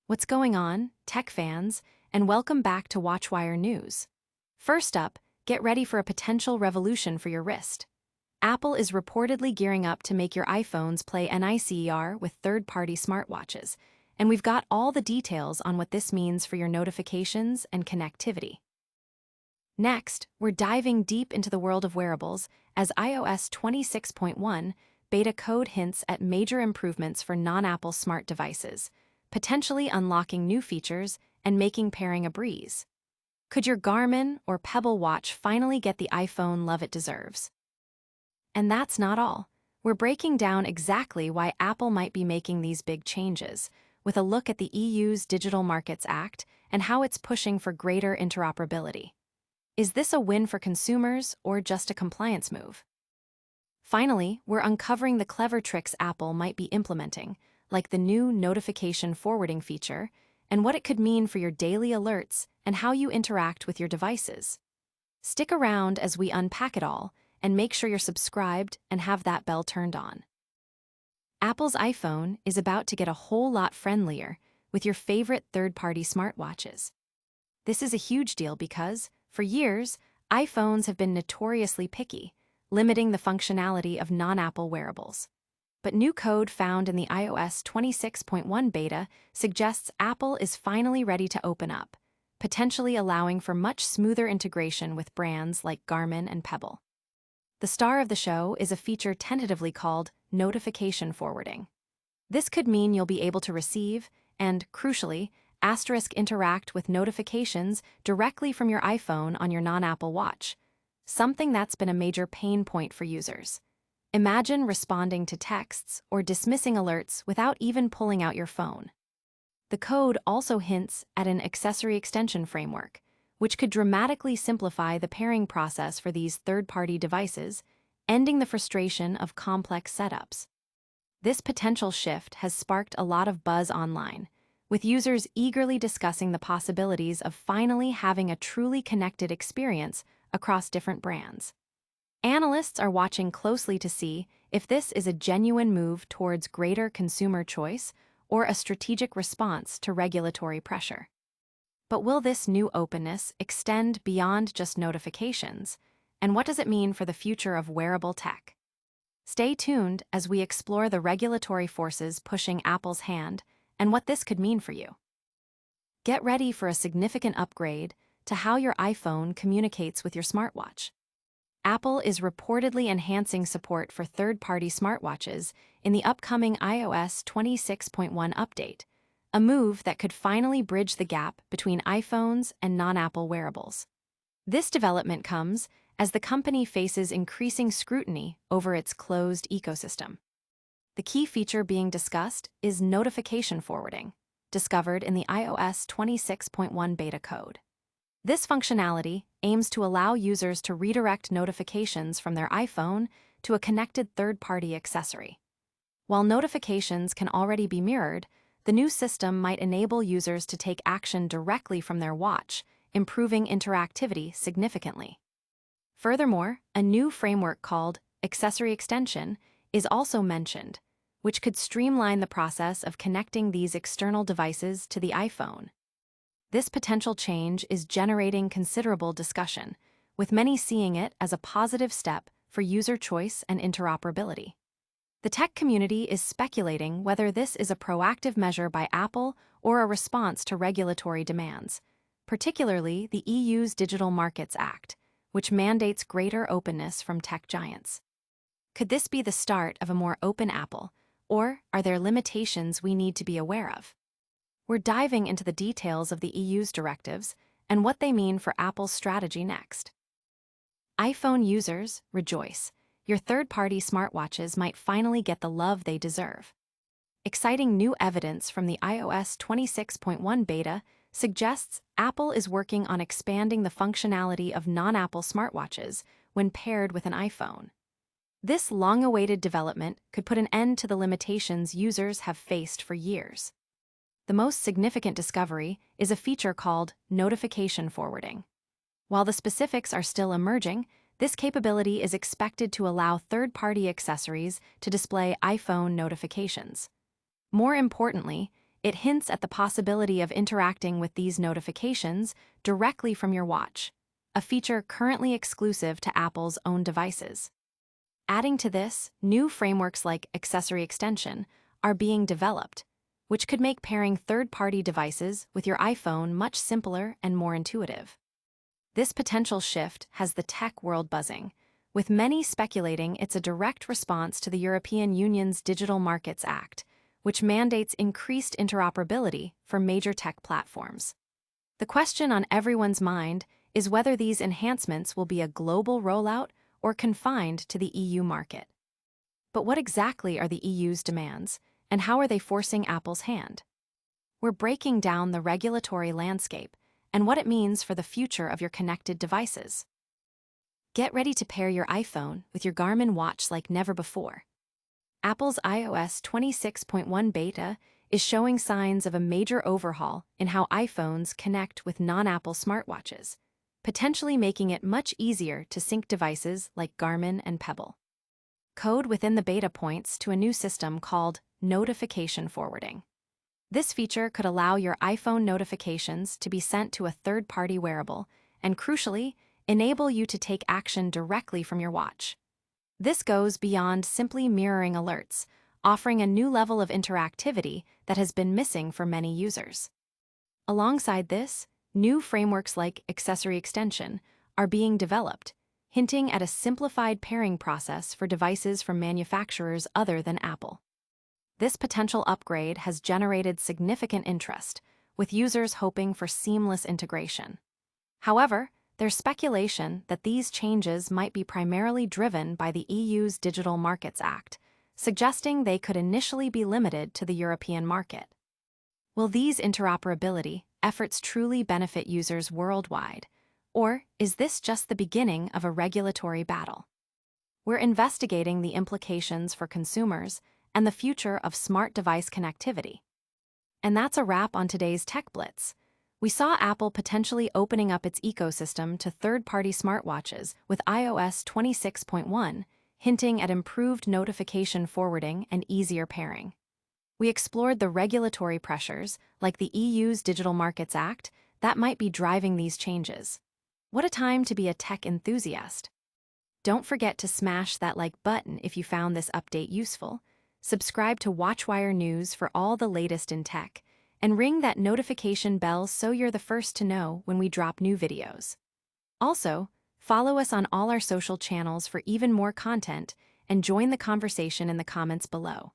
What's going on, tech fans, and welcome back to Watchwire News. First up, get ready for a potential revolution for your wrist. Apple is reportedly gearing up to make your iPhones play NICER with third-party smartwatches, and we've got all the details on what this means for your notifications and connectivity. Next, we're diving deep into the world of wearables as iOS 26.1 beta code hints at major improvements for non-Apple smart devices, potentially unlocking new features and making pairing a breeze. Could your Garmin or Pebble watch finally get the iPhone love it deserves? And that's not all. We're breaking down exactly why Apple might be making these big changes, with a look at the EU's Digital Markets Act and how it's pushing for greater interoperability. Is this a win for consumers or just a compliance move? Finally, we're uncovering the clever tricks Apple might be implementing, like the new notification forwarding feature, and what it could mean for your daily alerts and how you interact with your devices. Stick around as we unpack it all, and make sure you're subscribed and have that bell turned on. Apple's iPhone is about to get a whole lot friendlier with your favorite third-party smartwatches. This is a huge deal because, for years, iPhones have been notoriously picky, limiting the functionality of non-Apple wearables. But new code found in the iOS 26.1 beta suggests Apple is finally ready to open up, potentially allowing for much smoother integration with brands like Garmin and Pebble. The star of the show is a feature tentatively called notification forwarding. This could mean you'll be able to receive and, crucially, interact with notifications directly from your iPhone on your non-Apple watch, something that's been a major pain point for users. Imagine responding to texts or dismissing alerts without even pulling out your phone. The code also hints at an AccessoryExtension framework, which could dramatically simplify the pairing process for these third-party devices, ending the frustration of complex setups. This potential shift has sparked a lot of buzz online, with users eagerly discussing the possibilities of finally having a truly connected experience across different brands. Analysts are watching closely to see if this is a genuine move towards greater consumer choice or a strategic response to regulatory pressure. But will this new openness extend beyond just notifications, and what does it mean for the future of wearable tech? Stay tuned as we explore the regulatory forces pushing Apple's hand and what this could mean for you. Get ready for a significant upgrade to how your iPhone communicates with your smartwatch. Apple is reportedly enhancing support for third-party smartwatches in the upcoming iOS 26.1 update, a move that could finally bridge the gap between iPhones and non-Apple wearables. This development comes as the company faces increasing scrutiny over its closed ecosystem. The key feature being discussed is notification forwarding, discovered in the iOS 26.1 beta code. This functionality aims to allow users to redirect notifications from their iPhone to a connected third-party accessory. While notifications can already be mirrored, the new system might enable users to take action directly from their watch, improving interactivity significantly. Furthermore, a new framework called AccessoryExtension is also mentioned, which could streamline the process of connecting these external devices to the iPhone. This potential change is generating considerable discussion, with many seeing it as a positive step for user choice and interoperability. The tech community is speculating whether this is a proactive measure by Apple or a response to regulatory demands, particularly the EU's Digital Markets Act, which mandates greater openness from tech giants. Could this be the start of a more open Apple, or are there limitations we need to be aware of? We're diving into the details of the EU's directives and what they mean for Apple's strategy next. iPhone users, rejoice. Your third-party smartwatches might finally get the love they deserve. Exciting new evidence from the iOS 26.1 beta suggests Apple is working on expanding the functionality of non-Apple smartwatches when paired with an iPhone. This long-awaited development could put an end to the limitations users have faced for years. The most significant discovery is a feature called notification forwarding. While the specifics are still emerging, this capability is expected to allow third-party accessories to display iPhone notifications. More importantly, It hints at the possibility of interacting with these notifications directly from your watch, a feature currently exclusive to Apple's own devices. Adding to this, new frameworks like AccessoryExtension are being developed, which could make pairing third-party devices with your iPhone much simpler and more intuitive. This potential shift has the tech world buzzing, with many speculating it's a direct response to the European Union's Digital Markets Act, which mandates increased interoperability for major tech platforms. The question on everyone's mind is whether these enhancements will be a global rollout or confined to the EU market. But what exactly are the EU's demands, and how are they forcing Apple's hand? We're breaking down the regulatory landscape and what it means for the future of your connected devices. Get ready to pair your iPhone with your Garmin watch like never before. Apple's iOS 26.1 beta is showing signs of a major overhaul in how iPhones connect with non-Apple smartwatches, potentially making it much easier to sync devices like Garmin and Pebble. Code within the beta points to a new system called notification forwarding. This feature could allow your iPhone notifications to be sent to a third-party wearable and, crucially, enable you to take action directly from your watch. This goes beyond simply mirroring alerts, offering a new level of interactivity that has been missing for many users. Alongside this, new frameworks like AccessoryExtension are being developed, hinting at a simplified pairing process for devices from manufacturers other than Apple. This potential upgrade has generated significant interest, with users hoping for seamless integration. However, there's speculation that these changes might be primarily driven by the EU's Digital Markets Act, suggesting they could initially be limited to the European market. Will these interoperability efforts truly benefit users worldwide, or is this just the beginning of a regulatory battle? We're investigating the implications for consumers and the future of smart device connectivity. And that's a wrap on today's Tech Blitz. We saw Apple potentially opening up its ecosystem to third-party smartwatches with iOS 26.1, hinting at improved notification forwarding and easier pairing. We explored the regulatory pressures, like the EU's Digital Markets Act, that might be driving these changes. What a time to be a tech enthusiast! Don't forget to smash that like button if you found this update useful. Subscribe to WatchWire News for all the latest in tech, and ring that notification bell so you're the first to know when we drop new videos. Also, follow us on all our social channels for even more content and join the conversation in the comments below.